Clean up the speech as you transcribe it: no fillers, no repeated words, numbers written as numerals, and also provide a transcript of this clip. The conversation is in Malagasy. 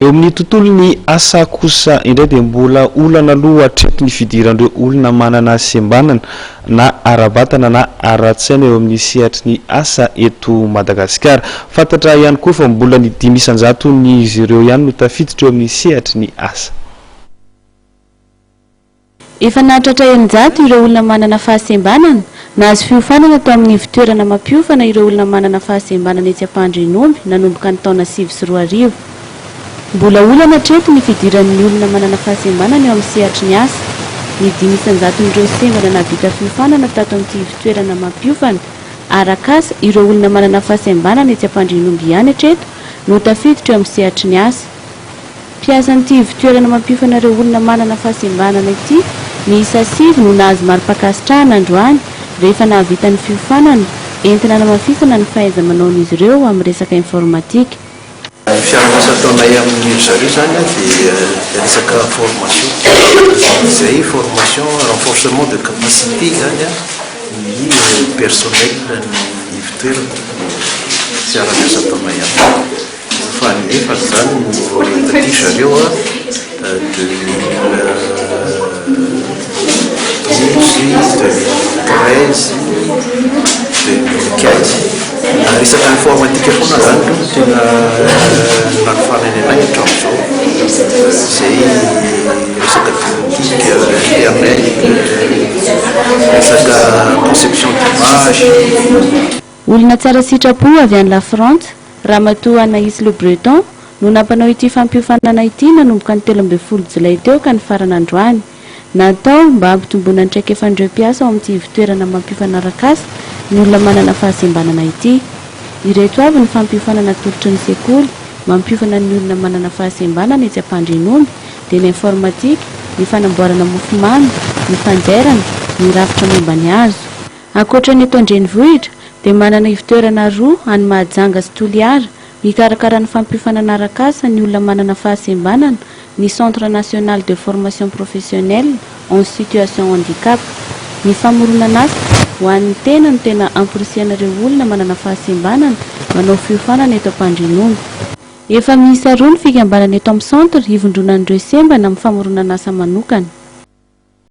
Eo amin'ny tontolon'ny asa kosa indray dia mbola olana aloha hatreto ny fidirandreo olona manana sembanana na arabatana na ara-tsaina eo amin'ny sehatry ny asa eto Madagasikara. Fantatra ihany koa fa mbola ny 500 ny izy ireo ihany no tafiditra eo amin'ny sehatry ny asa. Efa nahatratra 100 ireo olona manana fahasembanana nahazo fiofanana tao amin'ny fitoerana mampiofana ireo olona manana fahasembanana etsy Ampandrinomby nanomboka ny taona 2024. Mbola olana hatreto ny fidiran'ny olona manana fahasembanana eo amin'ny sehatry ny asa. Ny 500 ireo sembana navita fiofanana tato amin'ity fitoerana mampiofana arak'asa ireo olona manana fahasembanana etsy Ampandrinomby ihany hatreto no tafiditra eo amin'ny sehatry ny asa. Mpiasan'ity fitoerana mampiofana ireo olona manana fahasembanana ity miisa 7 no nahazo mari-pakasitrahana androany rehefa nahavita ny fiofanana entina namafisana ny fahaiza-manaon'izy ireo amin'ny resaka informatika. Fiarahasa ataonay amin'ny zareo zany dia resaka formation. Izay formation renforcement de capacité zany ny personnel ny fitoerana fiarahasa ataonay amin'ny. Fa nefa zany no orientatif zareo de 2013 resaka informatika foana zany no tena nanofananay hatramin'izao izay resaka bureautique, internet, resaka conception d'image. Olona tsara sitrapo avy any La France, Ramatoa Anaïs Le Breton no nampanao ity fampiofanana ity nanomboka ny 13 Jolay teo ka ny farana androany. Natao mba hampitomboana ny traikefan'ireo mpiasa ao amin'ity fitoerana mampiofana arak'asa ny olona manana fahasembanana ity. Ireto avy ny fampiofanana tolotry ny sekoly mampiofana ny olona manana fahasembanana etsy Ampandrinomby dia ny informatika, ny fanamboarana mofomamy, ny fanjairana, ny rafitra momba ny hazo. Ankoatra ny eto Andrenivohitra dia manana fitoerana roa any Mahajanga sy Toliara mikarakara ny fampiofanana arak'asa ny olona manana fahasembanana ny Centre National de Formation Professionnelle en Situation Handicap. Ny famoronana asa ho an'ny tena no tena ampirisianareo olona manana fahasembanana manao fiofanana eto Ampandrinomby. Efa miisa roa ny fikambanana eto amin'ny centre hivondronan'ireo sembana amin'ny famoronana asa manokana.